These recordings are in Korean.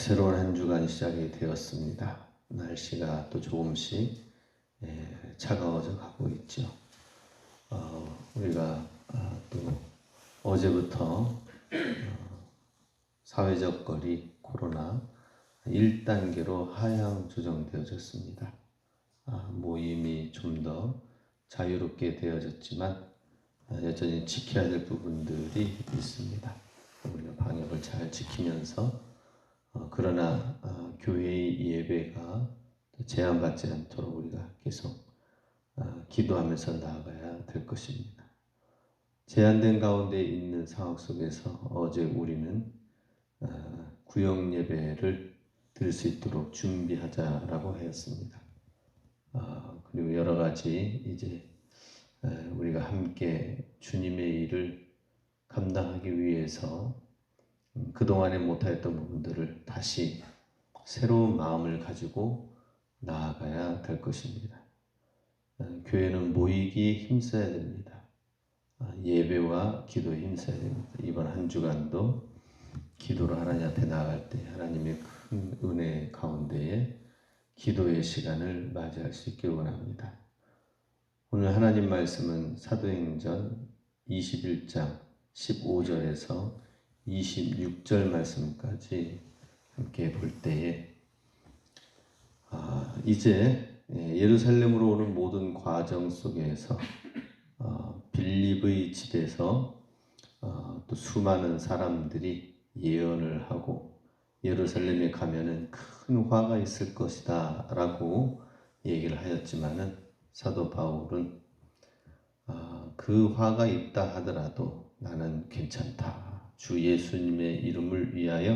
새로운 한 주간 시작이 되었습니다. 날씨가 또 조금씩 차가워져 가고 있죠. 우리가 또 어제부터 사회적 거리 코로나 1단계로 하향 조정되어졌습니다. 모임이 좀 더 자유롭게 되어졌지만 여전히 지켜야 될 부분들이 있습니다. 우리가 방역을 잘 지키면서 그러나 교회의 예배가 제한받지 않도록 우리가 계속 기도하면서 나아가야 될 것입니다. 제한된 가운데 있는 상황 속에서 어제 우리는 구역 예배를 드릴 수 있도록 준비하자라고 하였습니다. 그리고 여러 가지 이제 우리가 함께 주님의 일을 감당하기 위해서 그동안에 못하였던 부분들을 다시 새로운 마음을 가지고 나아가야 될 것입니다. 교회는 모이기에 힘써야 됩니다. 예배와 기도에 힘써야 됩니다. 이번 한 주간도 기도로 하나님 앞에 나아갈 때 하나님의 큰 은혜 가운데에 기도의 시간을 맞이할 수 있기를 원합니다. 오늘 하나님 말씀은 사도행전 21장 15절에서 26절 말씀까지 함께 볼 때에 이제 예루살렘으로 오는 모든 과정 속에서 빌립의 집에서 또 수많은 사람들이 예언을 하고 예루살렘에 가면은 큰 화가 있을 것이다 라고 얘기를 하였지만은 사도 바울은 그 화가 있다 하더라도 나는 괜찮다. 주 예수님의 이름을 위하여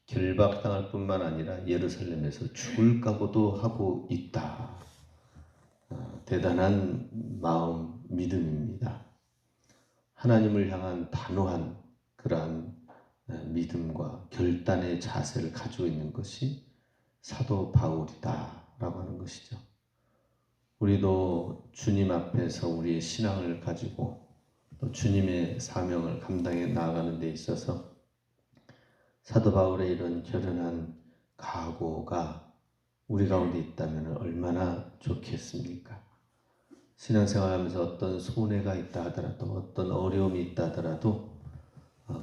결박당할 뿐만 아니라 예루살렘에서 죽을 각오도 하고 있다. 대단한 마음, 믿음입니다. 하나님을 향한 단호한 그러한 믿음과 결단의 자세를 가지고 있는 것이 사도 바울이다 라고 하는 것이죠. 우리도 주님 앞에서 우리의 신앙을 가지고 또 주님의 사명을 감당해 나아가는 데 있어서 사도 바울의 이런 결연한 각오가 우리 가운데 있다면 얼마나 좋겠습니까? 신앙생활하면서 어떤 손해가 있다 하더라도 어떤 어려움이 있다 하더라도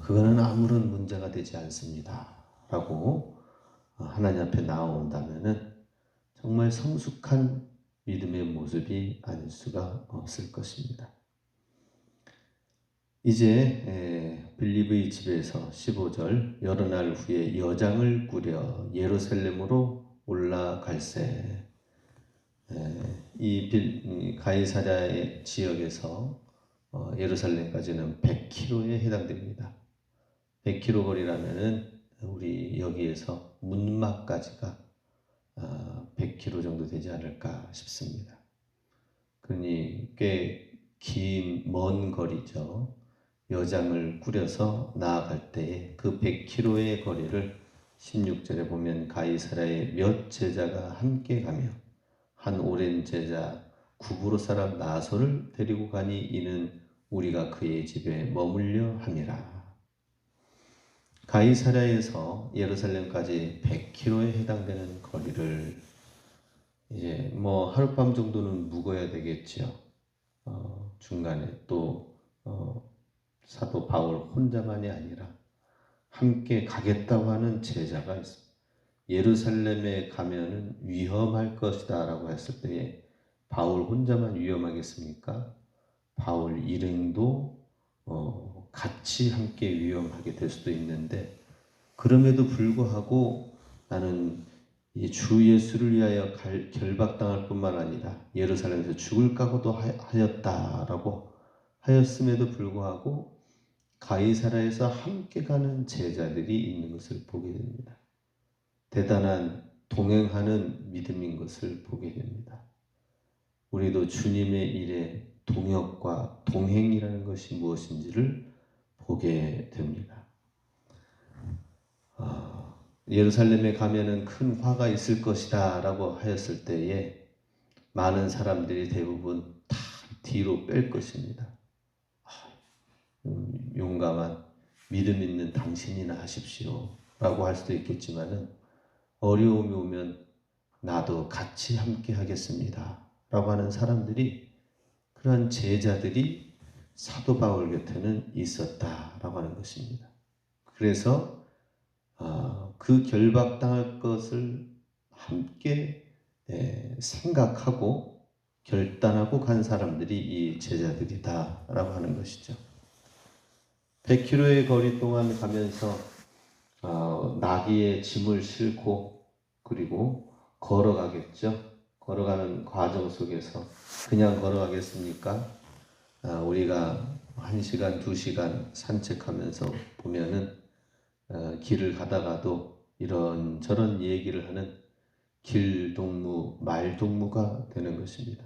그거는 아무런 문제가 되지 않습니다 라고 하나님 앞에 나아온다면 정말 성숙한 믿음의 모습이 아닐 수가 없을 것입니다. 이제 빌립의 집에서 15절 여러 날 후에 여장을 꾸려 예루살렘으로 올라갈새. 이 가이사랴의 지역에서 예루살렘까지는 100km에 해당됩니다. 100km 거리라면은 우리 여기에서 문막까지가 100km 정도 되지 않을까 싶습니다. 그러니 꽤 긴 먼 거리죠. 여장을 꾸려서 나아갈 때에 그 100km의 거리를 16절에 보면 가이사랴의 몇 제자가 함께 가며 한 오랜 제자 구브로 사람 나손을 데리고 가니 이는 우리가 그의 집에 머물려 함이라. 가이사랴에서 예루살렘까지 100km에 해당되는 거리를 이제 하룻밤 정도는 묵어야 되겠죠. 중간에 또 사도 바울 혼자만이 아니라 함께 가겠다고 하는 제자가 있습니다. 예루살렘에 가면은 위험할 것이다 라고 했을 때에 바울 혼자만 위험하겠습니까? 바울 일행도 같이 함께 위험하게 될 수도 있는데 그럼에도 불구하고 나는 이 주 예수를 위하여 결박당할 뿐만 아니라 예루살렘에서 죽을 각오도 하였다라고 하였음에도 불구하고 가이사랴에서 함께 가는 제자들이 있는 것을 보게 됩니다. 대단한 동행하는 믿음인 것을 보게 됩니다. 우리도 주님의 일에 동역과 동행이라는 것이 무엇인지를 보게 됩니다. 예루살렘에 가면은 큰 화가 있을 것이다 라고 하였을 때에 많은 사람들이 대부분 다 뒤로 뺄 것입니다. 용감한 믿음 있는 당신이나 하십시오. 라고 할 수도 있겠지만은 어려움이 오면 나도 같이 함께 하겠습니다 라고 하는 사람들이, 그런 제자들이 사도 바울 곁에는 있었다라고 하는 것입니다. 그래서 그 결박당할 것을 함께 생각하고 결단하고 간 사람들이 이 제자들이다라고 하는 것이죠. 100km의 거리 동안 가면서 나귀에 짐을 싣고 그리고 걸어가겠죠. 걸어가는 과정 속에서 그냥 걸어가겠습니까? 우리가 1시간, 2시간 산책하면서 보면은 길을 가다가도 이런저런 얘기를 하는 길동무, 말동무가 되는 것입니다.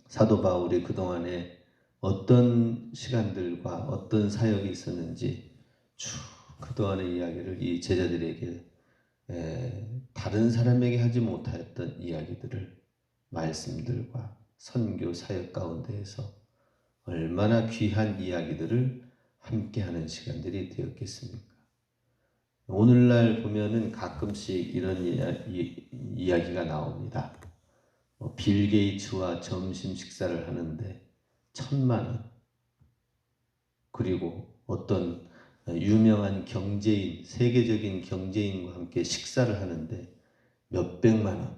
사도 바울이 그동안에 어떤 시간들과 어떤 사역이 있었는지 쭉 그동안의 이야기를 이 제자들에게, 다른 사람에게 하지 못하였던 이야기들을 말씀들과 선교 사역 가운데에서 얼마나 귀한 이야기들을 함께하는 시간들이 되었겠습니까? 오늘날 보면은 가끔씩 이런 이야기가 나옵니다. 빌 게이츠와 점심 식사를 하는데 1,000만 원, 그리고 어떤 유명한 경제인, 세계적인 경제인과 함께 식사를 하는데 몇백만 원,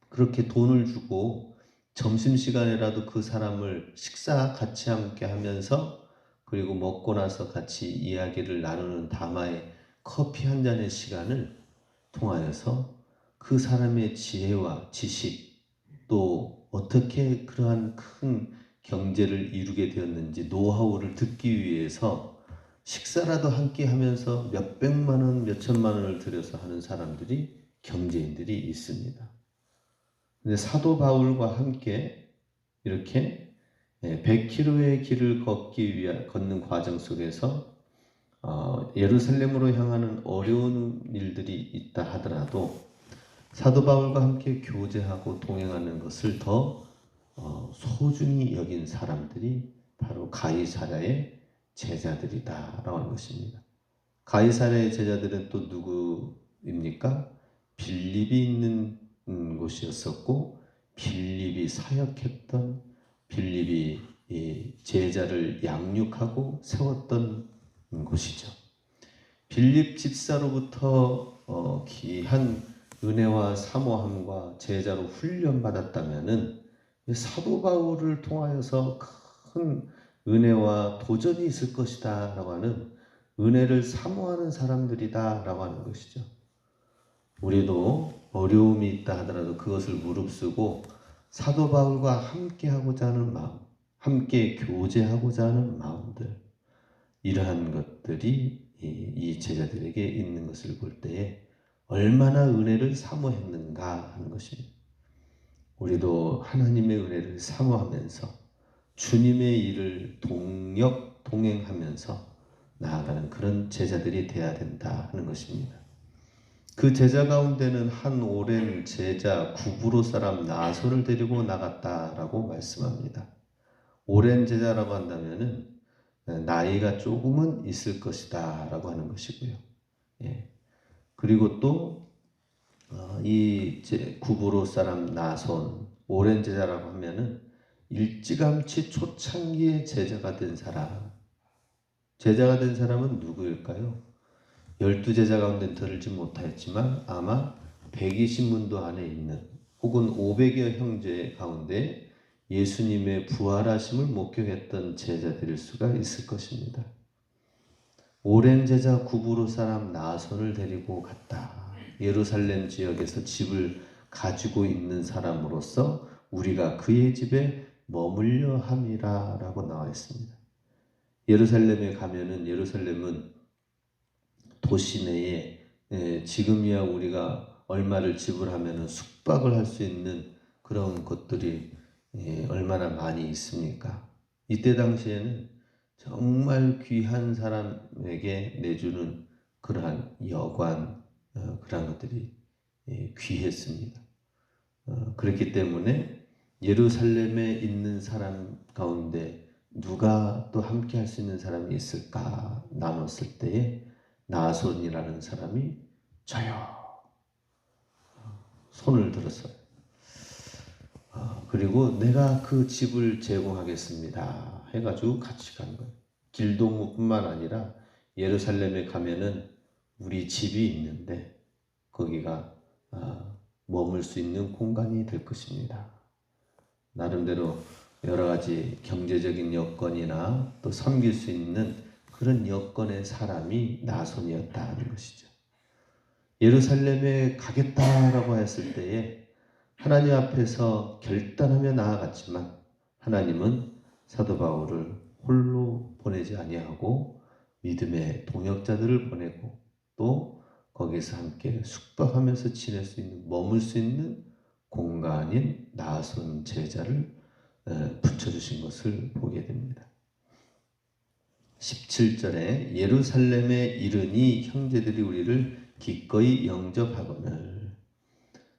그렇게 돈을 주고 점심시간에라도 그 사람을 식사 같이 함께 하면서 그리고 먹고 나서 같이 이야기를 나누는 담화에 커피 한 잔의 시간을 통하여서 그 사람의 지혜와 지식, 또 어떻게 그러한 큰 경제를 이루게 되었는지 노하우를 듣기 위해서 식사라도 함께 하면서 몇백만 원, 몇천만 원을 들여서 하는 사람들이, 경제인들이 있습니다. 근데 사도 바울과 함께 이렇게 100km의 길을 걷는 과정 속에서 예루살렘으로 향하는 어려운 일들이 있다 하더라도 사도 바울과 함께 교제하고 동행하는 것을 더 소중히 여긴 사람들이 바로 가이사랴의 제자들이다라고 하는 것입니다. 가이사랴의 제자들은 또 누구입니까? 빌립이 있는 곳이었었고, 빌립이 사역했던, 빌립이 제자를 양육하고 세웠던 곳이죠. 빌립 집사로부터 귀한 은혜와 사모함과 제자로 훈련받았다면은 사도 바울을 통하여서 큰 은혜와 도전이 있을 것이다 라고 하는, 은혜를 사모하는 사람들이다 라고 하는 것이죠. 우리도 어려움이 있다 하더라도 그것을 무릅쓰고 사도 바울과 함께 하고자 하는 마음, 함께 교제하고자 하는 마음들, 이러한 것들이 이 제자들에게 있는 것을 볼 때에 얼마나 은혜를 사모했는가 하는 것입니다. 우리도 하나님의 은혜를 사모하면서 주님의 일을 동행하면서 나아가는 그런 제자들이 되어야 된다 하는 것입니다. 그 제자 가운데는 한 오랜 제자 구브로 사람 나손을 데리고 나갔다라고 말씀합니다. 오랜 제자라고 한다면은 나이가 조금은 있을 것이다 라고 하는 것이고요. 그리고 또 이 구브로 사람 나손, 오랜 제자라고 하면은 일찌감치 초창기에 제자가 된 사람, 제자가 된 사람은 누구일까요? 12제자 가운데 들지 못하였지만 아마 120문도 안에 있는, 혹은 500여 형제 가운데 예수님의 부활하심을 목격했던 제자들일 수가 있을 것입니다. 오랜 제자 구브로 사람 나손을 데리고 갔다. 예루살렘 지역에서 집을 가지고 있는 사람으로서 우리가 그의 집에 머물려 함이라 라고 나와 있습니다. 예루살렘에 가면은, 예루살렘은 도시 내에 지금이야 우리가 얼마를 지불하면 숙박을 할 수 있는 그런 것들이 얼마나 많이 있습니까? 이때 당시에는 정말 귀한 사람에게 내주는 그러한 여관, 그러한 것들이 귀했습니다. 그렇기 때문에 예루살렘에 있는 사람 가운데 누가 또 함께 할 수 있는 사람이 있을까 나눴을 때에 나손이라는 사람이 저요 손을 들었어요. 그리고 내가 그 집을 제공하겠습니다 해가지고 같이 간 거예요. 길동무뿐만 아니라 예루살렘에 가면은 우리 집이 있는데 거기가 머물 수 있는 공간이 될 것입니다. 나름대로 여러 가지 경제적인 여건이나 또 섬길 수 있는 그런 여건의 사람이 나손이었다는 것이죠. 예루살렘에 가겠다라고 했을 때에 하나님 앞에서 결단하며 나아갔지만 하나님은 사도 바울을 홀로 보내지 아니하고 믿음의 동역자들을 보내고 또 거기서 함께 숙박하면서 지낼 수 있는 머물 수 있는 공간인 나손 제자를 붙여주신 것을 보게 됩니다. 17절에 예루살렘에 이르니 형제들이 우리를 기꺼이 영접하거늘.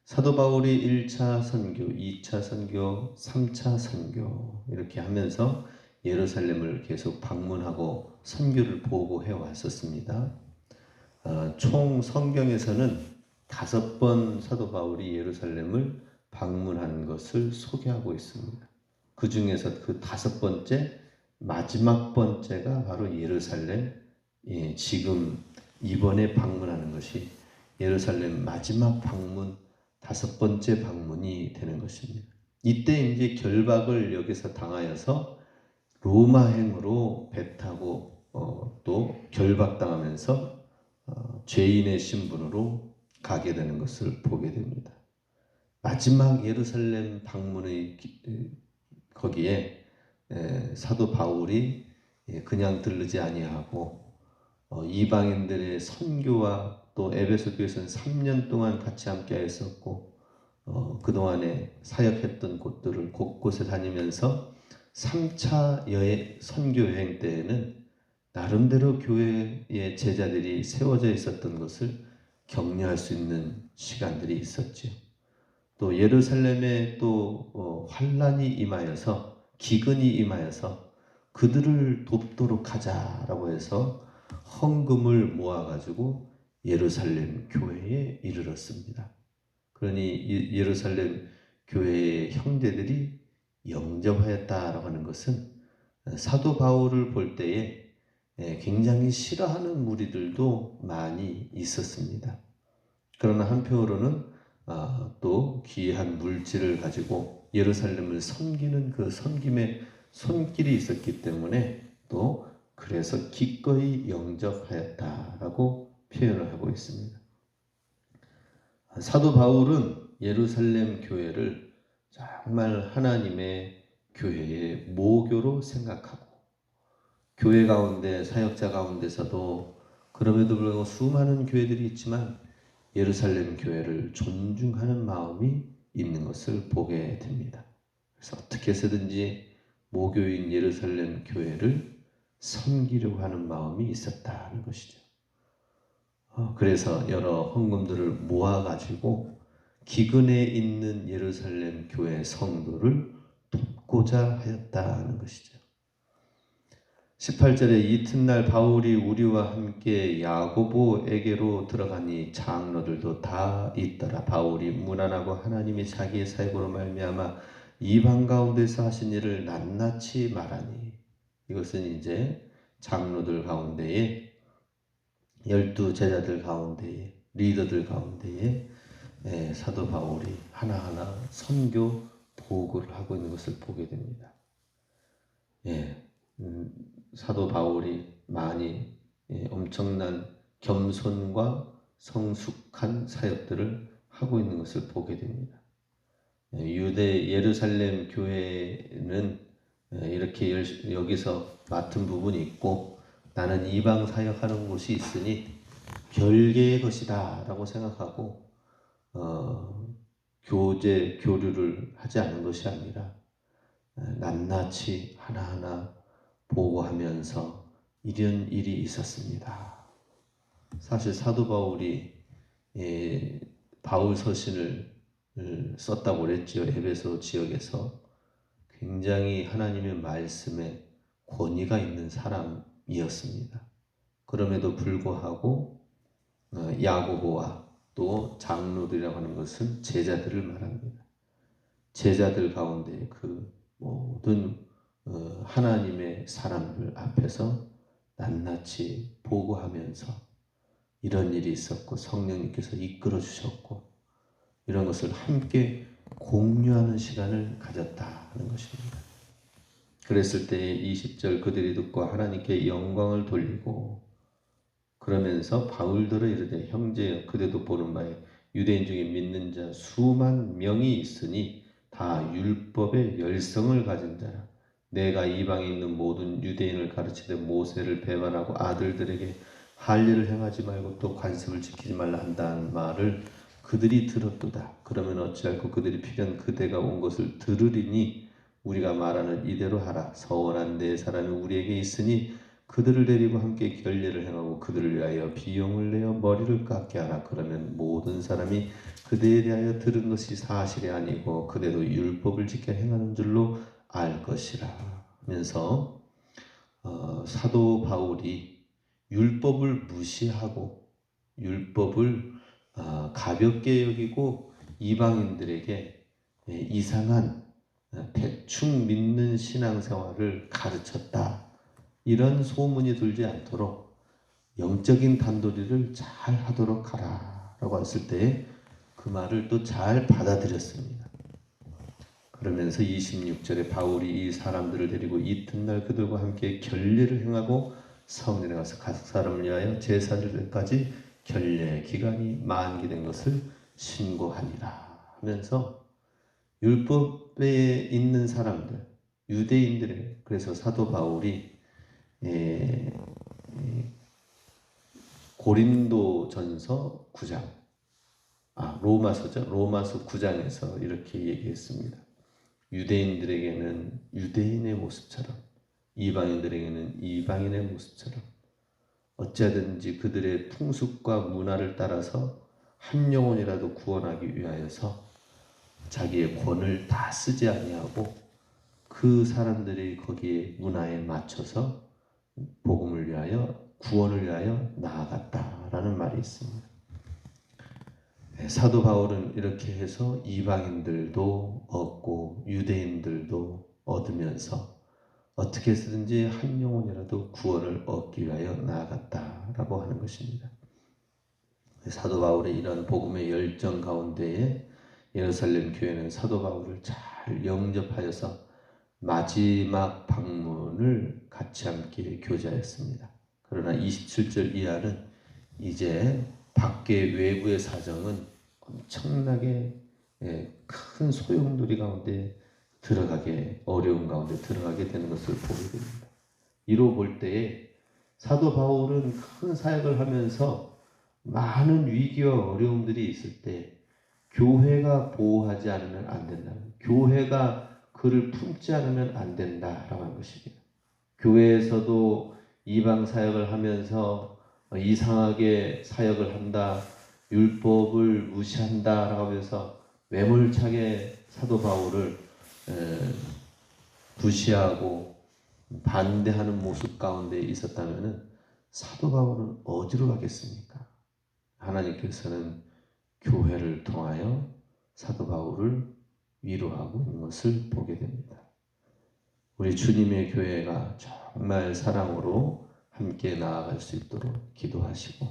사도 바울이 1차 선교, 2차 선교, 3차 선교 이렇게 하면서 예루살렘을 계속 방문하고 선교를 보고해 왔었습니다. 총 성경에서는 5번 사도 바울이 예루살렘을 방문한 것을 소개하고 있습니다. 그 중에서 그 5번째 마지막 번째가 바로 예루살렘, 지금 이번에 방문하는 것이 예루살렘 마지막 방문 5번째 방문이 되는 것입니다. 이때 이제 결박을 여기서 당하여서 로마행으로 배 타고 또 결박당하면서 죄인의 신분으로 가게 되는 것을 보게 됩니다. 마지막 예루살렘 방문의 거기에 사도 바울이 그냥 들르지 아니하고 이방인들의 선교와 또 에베소 교회에서는 3년 동안 같이 함께 했었고 그동안에 사역했던 곳들을 곳곳에 다니면서 3차 선교 여행 때에는 나름대로 교회의 제자들이 세워져 있었던 것을 격려할 수 있는 시간들이 있었죠. 또 예루살렘에 또 환란이 임하여서 기근이 임하여서 그들을 돕도록 하자라고 해서 헌금을 모아가지고 예루살렘 교회에 이르렀습니다. 그러니 예루살렘 교회의 형제들이 영접하였다라고 하는 것은 사도 바울을 볼 때에 굉장히 싫어하는 무리들도 많이 있었습니다. 그러나 한편으로는 또 귀한 물질을 가지고 예루살렘을 섬기는 그 섬김의 손길이 있었기 때문에 또 그래서 기꺼이 영접하였다라고 표현을 하고 있습니다. 사도 바울은 예루살렘 교회를 정말 하나님의 교회의 모교로 생각하고 교회 가운데 사역자 가운데서도 그럼에도 불구하고 수많은 교회들이 있지만 예루살렘 교회를 존중하는 마음이 있는 것을 보게 됩니다. 그래서 어떻게 해서든지 모교인 예루살렘 교회를 섬기려고 하는 마음이 있었다는 것이죠. 그래서 여러 헌금들을 모아가지고 기근에 있는 예루살렘 교회 성도를 돕고자 하였다는 것이죠. 18절에 이튿날 바울이 우리와 함께 야고보에게로 들어가니 장로들도 다 있더라. 바울이 무난하고 하나님이 자기의 사역으로 말미암아 이방 가운데서 하신 일을 낱낱이 말하니, 이것은 이제 장로들 가운데에 12 제자들 가운데에 리더들 가운데에 사도 바울이 하나하나 선교 보고를 하고 있는 것을 보게 됩니다. 사도 바울이 많이 엄청난 겸손과 성숙한 사역들을 하고 있는 것을 보게 됩니다. 유대 예루살렘 교회는 이렇게 여기서 맡은 부분이 있고 나는 이방 사역하는 곳이 있으니 별개의 것이다 라고 생각하고 교류를 하지 않은 것이 아니라 낱낱이 하나하나 보고하면서 이런 일이 있었습니다. 사실 사도 바울이 바울 서신을 썼다고 그랬죠. 에베소 지역에서 굉장히 하나님의 말씀에 권위가 있는 사람이었습니다. 그럼에도 불구하고 야고보와 또 장로들이라고 하는 것은 제자들을 말합니다. 제자들 가운데 그 모든 하나님의 사람들 앞에서 낱낱이 보고하면서 이런 일이 있었고 성령님께서 이끌어 주셨고 이런 것을 함께 공유하는 시간을 가졌다 하는 것입니다. 그랬을 때에 20절 그들이 듣고 하나님께 영광을 돌리고 그러면서 바울들을 이르되 형제여 그대도 보는 바에 유대인 중에 믿는 자 수만 명이 있으니 다 율법의 열성을 가진 자라. 내가 이방에 있는 모든 유대인을 가르치되 모세를 배반하고 아들들에게 할례를 행하지 말고 또 관습을 지키지 말라 한다는 말을 그들이 들었도다. 그러면 어찌할꼬 그들이 필연 그대가 온 것을 들으리니 우리가 말하는 이대로 하라. 서원한 네 사람이 우리에게 있으니 그들을 데리고 함께 결례를 행하고 그들을 위하여 비용을 내어 머리를 깎게 하라. 그러면 모든 사람이 그대에 대하여 들은 것이 사실이 아니고 그대도 율법을 지켜 행하는 줄로 알 것이라 하면서 사도 바울이 율법을 무시하고 율법을 가볍게 여기고 이방인들에게 이상한 대충 믿는 신앙생활을 가르쳤다. 이런 소문이 돌지 않도록 영적인 단도리를 잘 하도록 하라 라고 했을 때 그 말을 또 잘 받아들였습니다. 그러면서 26절에 바울이 이 사람들을 데리고 이튿날 그들과 함께 결례를 행하고 성전에 가서 각 사람을 위하여 제사절까지 결례 기간이 만기된 것을 신고하니라 하면서 율법에 있는 사람들 유대인들에게 그래서 사도 바울이 고린도전서 9장 로마서죠. 로마서 9장에서 이렇게 얘기했습니다. 유대인들에게는 유대인의 모습처럼 이방인들에게는 이방인의 모습처럼 어찌하든지 그들의 풍습과 문화를 따라서 한 영혼이라도 구원하기 위하여서 자기의 권을 다 쓰지 아니하고 그 사람들이 거기에 문화에 맞춰서 복음을 위하여 구원을 위하여 나아갔다라는 말이 있습니다. 사도 바울은 이렇게 해서 이방인들도 얻고 유대인들도 얻으면서 어떻게 해서든지 한 영혼이라도 구원을 얻기 위하여 나아갔다라고 하는 것입니다. 사도 바울의 이런 복음의 열정 가운데에 예루살렘 교회는 사도 바울을 잘 영접하여서 마지막 방문을 같이 함께 교제하였습니다. 그러나 27절 이하는 이제 밖의 외부의 사정은 엄청나게 큰 소용돌이 가운데 들어가게 어려운 가운데 들어가게 되는 것을 보게 됩니다. 이로 볼 때에 사도 바울은 큰 사역을 하면서 많은 위기와 어려움들이 있을 때 교회가 보호하지 않으면 안 된다. 교회가 그를 품지 않으면 안 된다라고 하는 것입니다. 교회에서도 이방 사역을 하면서 이상하게 사역을 한다, 율법을 무시한다라고 하면서 매몰차게 사도 바울을 부시하고 반대하는 모습 가운데 있었다면 사도 바울은 어디로 가겠습니까? 하나님께서는 교회를 통하여 사도 바울을 위로하고 있는 것을 보게 됩니다. 우리 주님의 교회가 정말 사랑으로 함께 나아갈 수 있도록 기도하시고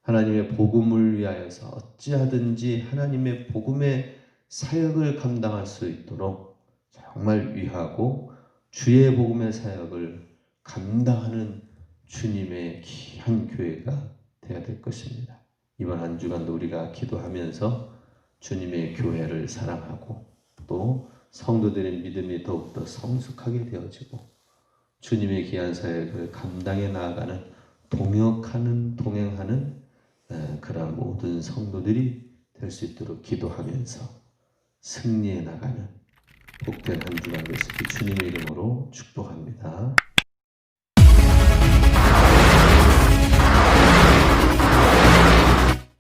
하나님의 복음을 위하여서 어찌하든지 하나님의 복음의 사역을 감당할 수 있도록 정말 위하고 주의 복음의 사역을 감당하는 주님의 귀한 교회가 되어야 될 것입니다. 이번 한 주간도 우리가 기도하면서 주님의 교회를 사랑하고 또 성도들의 믿음이 더욱더 성숙하게 되어지고 주님의 귀한 사역을 감당해 나아가는 동행하는 그런 모든 성도들이 될 수 있도록 기도하면서 승리해 나가는 복된 한 주간 되시기 주님의 이름으로 축복합니다.